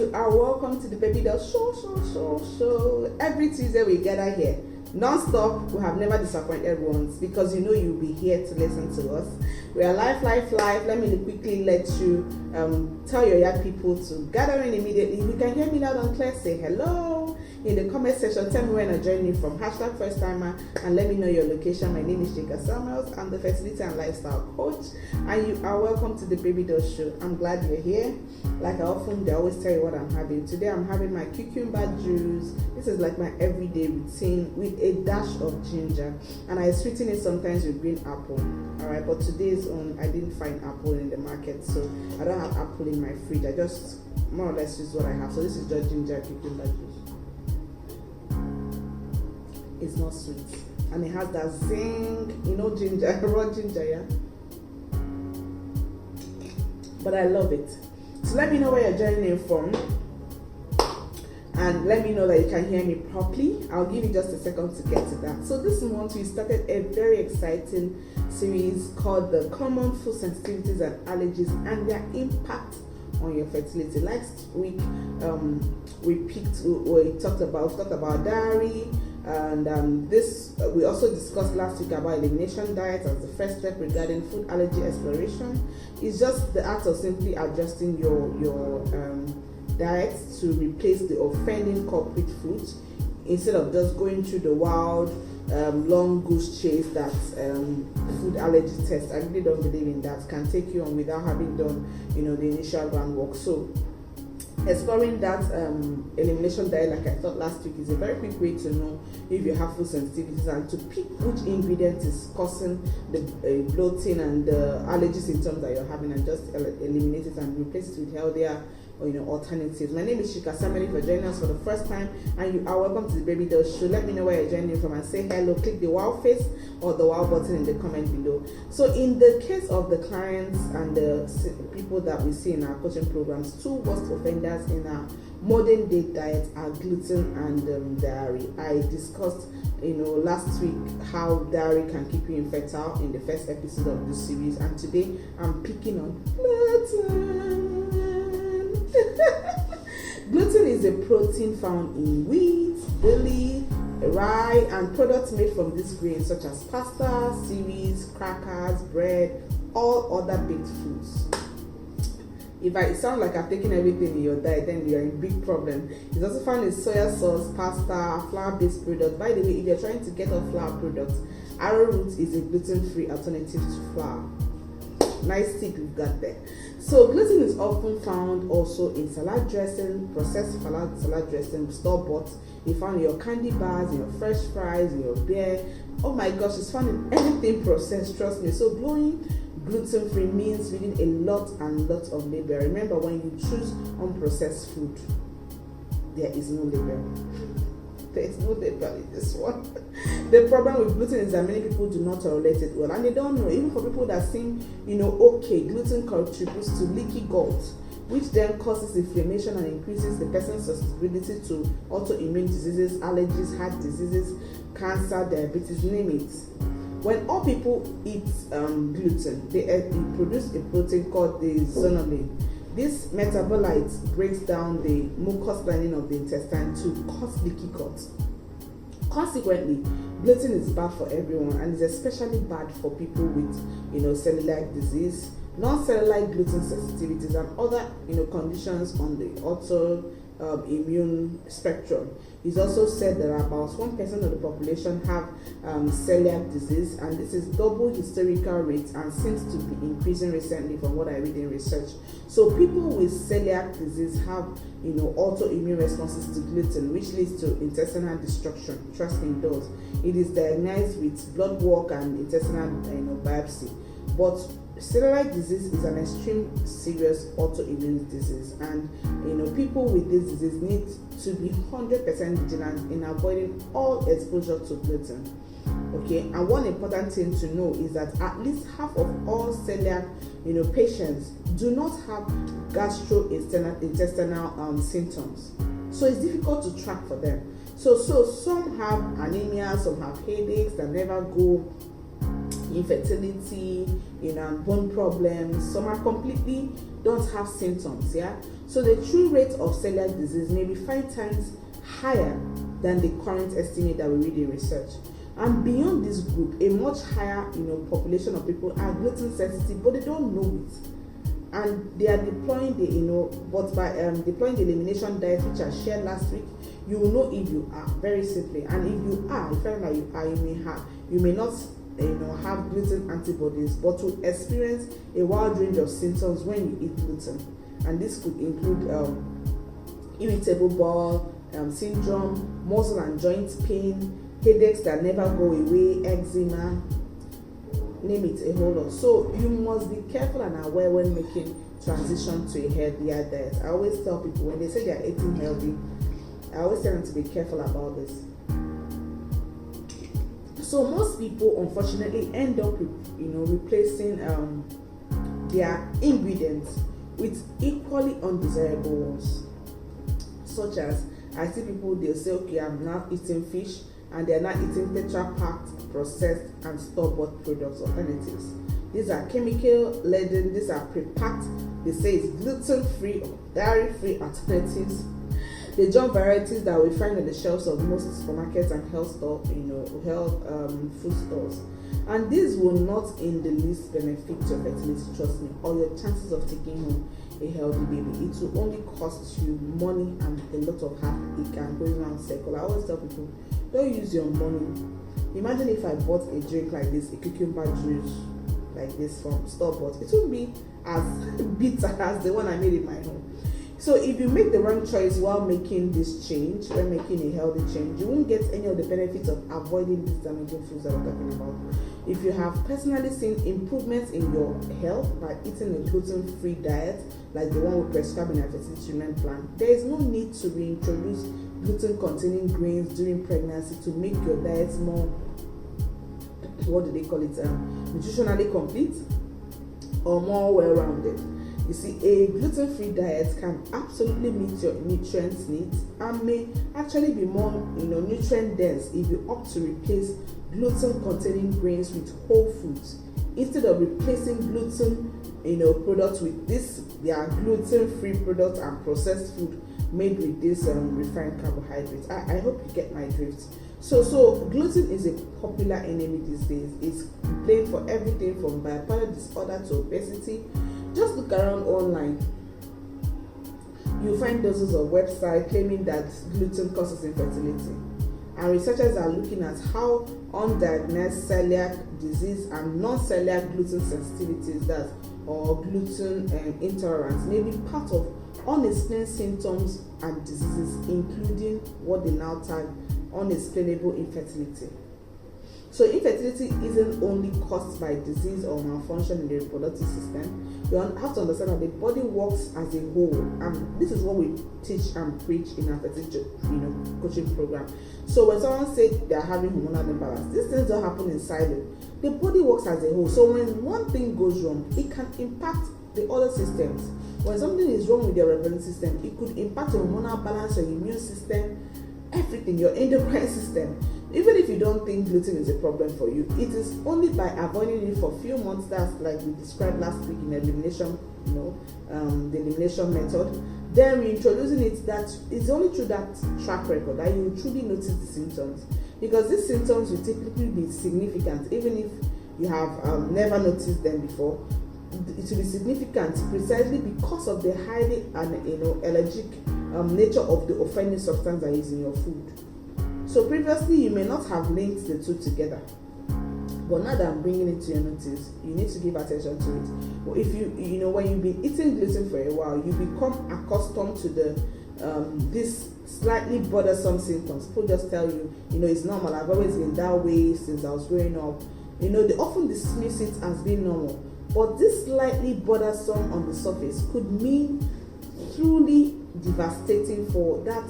you are welcome to the Baby Doll Show. Every Tuesday we gather here, non-stop. We have never disappointed once because you know you'll be here to listen to us. We are live. Let me quickly let you tell your young people to gather in immediately. If you can hear me loud and clear, say hello in the comment section. Tell me when you're joining from #first timer and let me know your location. My name is Jika Samuels. I'm the Fertility and Lifestyle Coach, and you are welcome to the Baby Doll Show. I'm glad you're here. Like I always tell you what I'm having. Today I'm having my cucumber juice. This is like my everyday routine with a dash of ginger, and I sweeten it sometimes with green apple. Alright, but today's I didn't find apple in the market, so I don't have apple in my fridge. I just more or less use what I have. So this is just ginger cucumber juice. It's not sweet, and it has that zing, ginger, raw ginger, yeah. But I love it. So let me know where you're joining in from, and let me know that you can hear me properly. I'll give you just a second to get to that. So this month we started a very exciting series called the Common Food Sensitivities and Allergies and their impact on your fertility. Last week we talked about diary, and this we also discussed last week about elimination diet as the first step regarding food allergy exploration. It's just the act of simply adjusting your diet to replace the offending culprit foods instead of just going through the wild long goose chase that food allergy test. I really don't believe in that. Can take you on without having done the initial groundwork. So exploring that elimination diet, like I thought last week, is a very quick way to know if you have food sensitivities and to pick which ingredient is causing the bloating and the allergy symptoms that you're having, and just eliminate it and replace it with healthier alternatives. My name is Shika Sameli. If you're joining us for the first time, and you are welcome to the Baby Doll Show. Let me know where you're joining from and say hello. Click the wow face or the wow button in the comment below. So in the case of the clients and the people that we see in our coaching programs, two worst offenders in our modern day diet are gluten and dairy. I discussed last week how dairy can keep you infertile in the first episode of this series, and today I'm picking on gluten. Gluten is a protein found in wheat, barley, rye, and products made from this grain such as pasta, cereals, crackers, bread, all other baked foods. If I sound like I've taken everything in your diet, then you're in big problem. It's also found in soya sauce, pasta, flour-based products. By the way, if you're trying to get off flour products, arrowroot is a gluten-free alternative to flour. Nice tip you've got there. So gluten is often found also in salad dressing, processed salad dressing, store-bought. You found in your candy bars, in your fresh fries, in your beer. Oh my gosh, it's found in everything processed, trust me. So going gluten-free means reading a lot of label. Remember, when you choose unprocessed food, there is no label. There is no label in this one. The problem with gluten is that many people do not tolerate it well, and they don't know. Even for people that seem, okay, gluten contributes to leaky gut, which then causes inflammation and increases the person's susceptibility to autoimmune diseases, allergies, heart diseases, cancer, diabetes, name it. When all people eat gluten, they produce a protein called the zonulin. This metabolite breaks down the mucous lining of the intestine to cause leaky gut. Consequently, gluten is bad for everyone, and is especially bad for people with celiac disease, non-celiac gluten sensitivities, and other conditions on the autoimmune spectrum. It's also said that about 1% of the population have celiac disease, and this is double historical rates and seems to be increasing recently from what I read in research. So people with celiac disease have autoimmune responses to gluten, which leads to intestinal destruction. Trust me, it does. It is diagnosed with blood work and intestinal biopsy. But celiac disease is an extreme serious autoimmune disease, and people with this disease need to be 100% vigilant in avoiding all exposure to gluten. Okay, and one important thing to know is that at least half of all celiac patients do not have gastrointestinal symptoms, so it's difficult to track for them. So some have anemia, some have headaches that never go infertility, and bone problems. Some are completely don't have symptoms. So the true rate of celiac disease may be 5 times higher than the current estimate that we read in research. And beyond this group, a much higher population of people are gluten sensitive, but they don't know it. And they are deploying deploying the elimination diet, which I shared last week. You will know if you are, very simply. And if you are, if ever you are, you may not have gluten antibodies, but will experience a wide range of symptoms when you eat gluten. And this could include irritable bowel syndrome, muscle and joint pain, headaches that never go away, eczema, name it, a whole lot. So you must be careful and aware when making transition to a healthier diet. I always tell people when they say they are eating healthy, I always tell them to be careful about this. So most people unfortunately end up replacing their ingredients with equally undesirable ones, such as I see people, they'll say, okay, I'm not eating fish, and they're not eating tetra-packed, processed, and store-bought products alternatives. These are chemical laden, these are pre-packed, they say it's gluten-free or dairy-free alternatives. The junk varieties that we find on the shelves of most supermarkets and health food stores. And these will not in the least benefit your fertility, trust me, or your chances of taking home a healthy baby. It will only cost you money and a lot of heartache and going around circle. I always tell people, don't use your money. Imagine if I bought a drink like this, a cucumber juice like this from store-bought. It won't be as bitter as the one I made in my home. So if you make the wrong choice while making this change, when making a healthy change, you won't get any of the benefits of avoiding these damaging foods that we're talking about. If you have personally seen improvements in your health by eating a gluten-free diet, like the one we prescribe in our fertility treatment plan, there is no need to reintroduce gluten-containing grains during pregnancy to make your diet more, nutritionally complete or more well-rounded. You see, a gluten-free diet can absolutely meet your nutrient needs and may actually be more, nutrient dense if you opt to replace gluten-containing grains with whole foods instead of replacing gluten, products with their gluten-free products and processed food made with this refined carbohydrates. I hope you get my drift. So gluten is a popular enemy these days. It's blamed for everything from bipolar disorder to obesity. Just look around online. You'll find dozens of websites claiming that gluten causes infertility. And researchers are looking at how undiagnosed celiac disease and non-celiac gluten sensitivities, or gluten intolerance, may be part of unexplained symptoms and diseases, including what they now tag unexplainable infertility. So infertility isn't only caused by disease or malfunction in the reproductive system. You have to understand that the body works as a whole, and this is what we teach and preach in our fertility coaching program. So when someone says they are having hormonal imbalance, these things don't happen in silo. The body works as a whole. So when one thing goes wrong, it can impact the other systems. When something is wrong with your reproductive system, it could impact your hormonal balance, your immune system, everything, your endocrine system. Even if you don't think gluten is a problem for you, it is only by avoiding it for a few months, that's like we described last week in elimination, the elimination method, then reintroducing it, that is only through that track record that you will truly notice the symptoms. Because these symptoms will typically be significant, even if you have never noticed them before. It will be significant precisely because of the highly allergic nature of the offending substance that is in your food. So previously you may not have linked the two together, but now that I'm bringing it to your notice, you need to give attention to it. But if when you've been eating gluten for a while, you become accustomed to this slightly bothersome symptoms. People just tell you, it's normal. I've always been that way since I was growing up. They often dismiss it as being normal. But this slightly bothersome on the surface could mean truly devastating for that,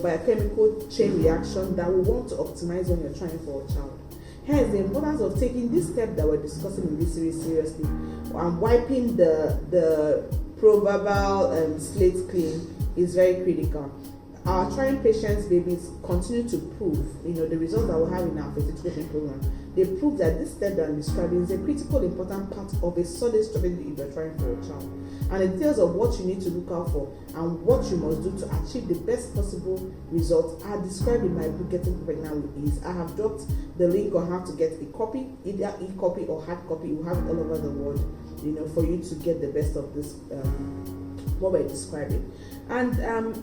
biochemical chain reaction that we want to optimize when you're trying for a child. Hence, the importance of taking this step that we're discussing in this series seriously and wiping the proverbial slate clean is very critical. our trying patients babies continue to prove, the results that we have in our fertility program. They prove that this step that I'm describing is a critical, important part of a solid strategy if you're trying for a child. And the details of what you need to look out for and what you must do to achieve the best possible results are described in my book, Getting Pregnant with Ease. I have dropped the link on how to get a copy, either e-copy or hard copy. We have it all over the world, for you to get the best of this, what we're describing. And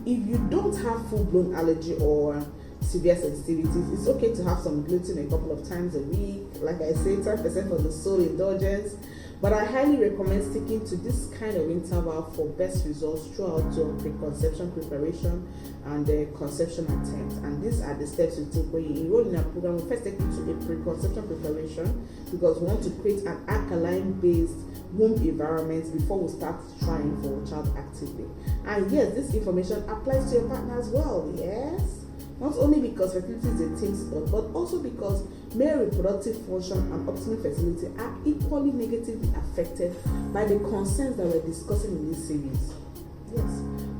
if you don't have full-blown allergy or severe sensitivities, it's okay to have some gluten a couple of times a week. Like I say, 10% for the soul indulgence. But I highly recommend sticking to this kind of interval for best results throughout your preconception preparation and the conception attempt. And these are the steps you take when you enroll in a program. We first take you to a preconception preparation because we want to create an alkaline-based womb environment before we start trying for a child actively. And yes, this information applies to your partner as well. Yes. Not only because fertility is a team sport, but also because male reproductive function and optimal fertility are equally negatively affected by the concerns that we're discussing in this series. Yes.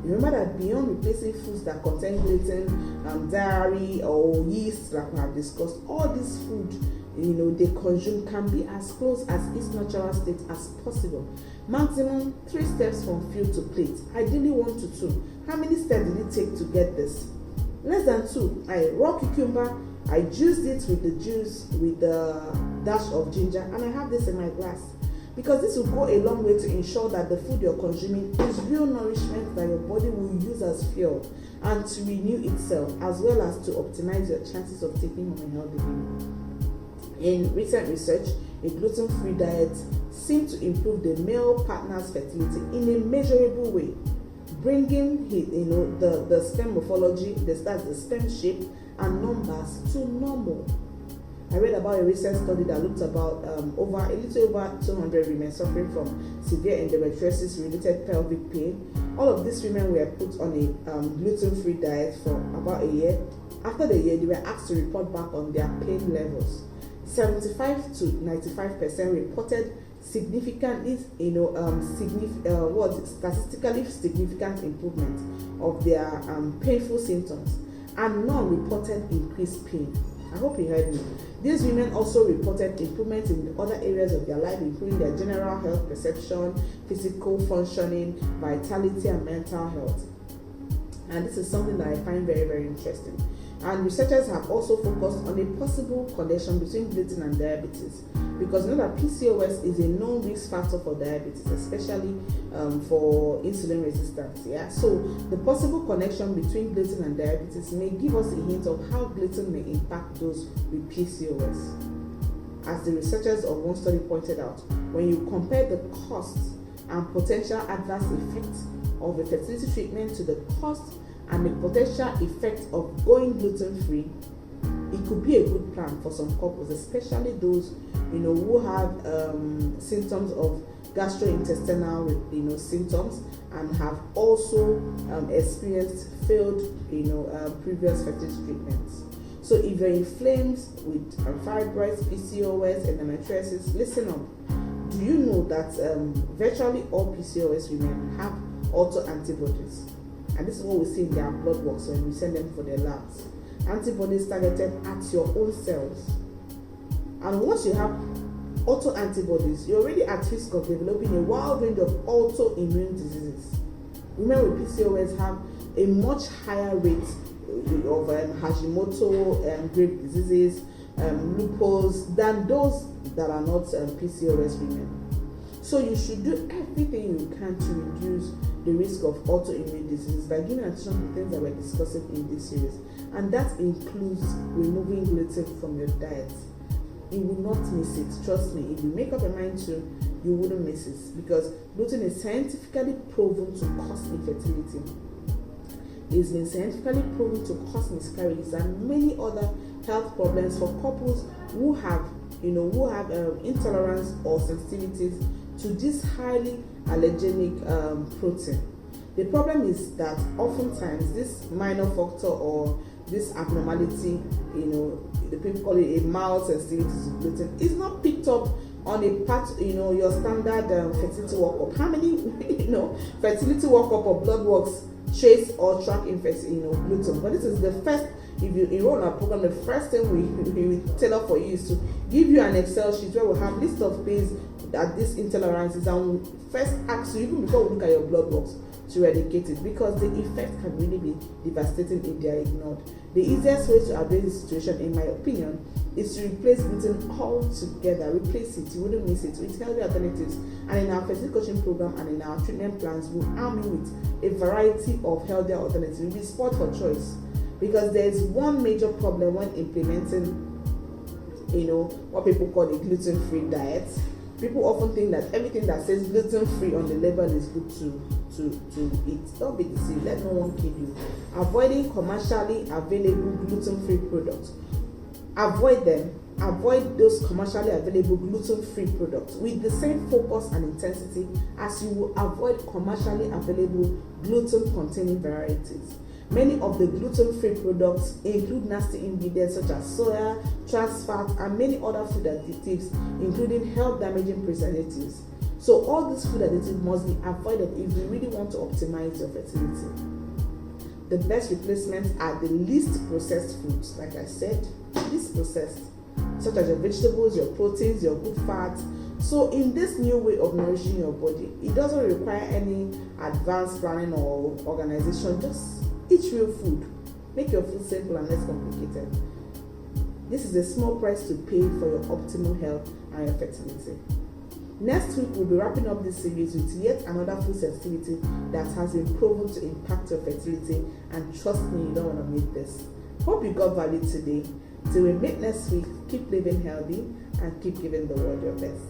Remember that beyond replacing foods that contain gluten, dairy, or yeast, like we have discussed, all this food they consume can be as close as its natural state as possible. Maximum 3 steps from field to plate, ideally 1 to 2. How many steps did it take to get this? Less than 2. I raw cucumber, I juiced it with the juice with the dash of ginger, and I have this in my glass because this will go a long way to ensure that the food you're consuming is real nourishment that your body will use as fuel and to renew itself, as well as to optimize your chances of taking home a healthy baby. In recent research, a gluten-free diet seemed to improve the male partner's fertility in a measurable way, bringing the sperm morphology, the sperm shape and numbers to normal. I read about a recent study that looked about a little over 200 women suffering from severe endometriosis related pelvic pain. All of these women were put on a gluten-free diet for about a year. After the year, they were asked to report back on their pain levels. 75 to 95% reported significantly, statistically significant improvement of their painful symptoms, and none reported increased pain. I hope you heard me. These women also reported improvement in other areas of their life, including their general health perception, physical functioning, vitality, and mental health. And this is something that I find very, very interesting. And researchers have also focused on a possible connection between gluten and diabetes, because you know that PCOS is a known risk factor for diabetes, especially for insulin resistance. Yeah, so the possible connection between gluten and diabetes may give us a hint of how gluten may impact those with PCOS. As the researchers of one study pointed out, when you compare the costs and potential adverse effects of a fertility treatment to the cost and the potential effect of going gluten-free, it could be a good plan for some couples, especially those who have symptoms of gastrointestinal symptoms and have also experienced failed previous fertility treatments. So if you're inflamed with fibroids, PCOS, endometriosis, listen up. Do you know that virtually all PCOS women have autoantibodies? And this is what we see in their blood works when we send them for their labs. Antibodies targeted at your own cells. And once you have autoantibodies, you're already at risk of developing a wide range of autoimmune diseases. Women with PCOS have a much higher rate of Hashimoto, grape diseases, lupus, than those that are not PCOS women. So you should do everything you can to reduce the risk of autoimmune diseases by giving attention to things that we're discussing in this series. And that includes removing gluten from your diet. You will not miss it. Trust me, if you make up your mind to, you wouldn't miss it, because gluten is scientifically proven to cause infertility. It's been scientifically proven to cause miscarriages and many other health problems for couples who have intolerance or sensitivities to this highly allergenic protein. The problem is that oftentimes this minor factor or this abnormality, the people call it a mild sensitivity to gluten, is not picked up on a part, your standard fertility workup. How many, fertility workup or blood works trace or track gluten. But this is the first. If you enroll in our program, the first thing we tailor for you is to give you an Excel sheet where we have list of things that this intolerance is, and we'll first ask you, even before we look at your blood works, to eradicate it, because the effect can really be devastating if they are ignored. The easiest way to address this situation, in my opinion, is to replace gluten altogether. Replace it, you wouldn't miss it, with healthy alternatives. And in our fertility coaching program and in our treatment plans, we'll arm you with a variety of healthier alternatives. We'll be sport for choice, because there is one major problem when implementing what people call the gluten-free diet. People often think that everything that says gluten-free on the label is good to eat. Don't be deceived. Let no one kid you. Avoiding commercially available gluten-free products. Avoid them. Avoid those commercially available gluten-free products with the same focus and intensity as you will avoid commercially available gluten-containing varieties. Many of the gluten-free products include nasty ingredients such as soya, trans fat, and many other food additives, including health-damaging preservatives. So all these food additives must be avoided if you really want to optimize your fertility. The best replacements are the least processed foods, like I said, least processed, such as your vegetables, your proteins, your good fats. So in this new way of nourishing your body, it doesn't require any advanced planning or organization. Just eat real food. Make your food simple and less complicated. This is a small price to pay for your optimal health and your fertility. Next week, we'll be wrapping up this series with yet another food sensitivity that has been proven to impact your fertility, and trust me, you don't want to miss this. Hope you got value today. Till we meet next week, keep living healthy and keep giving the world your best.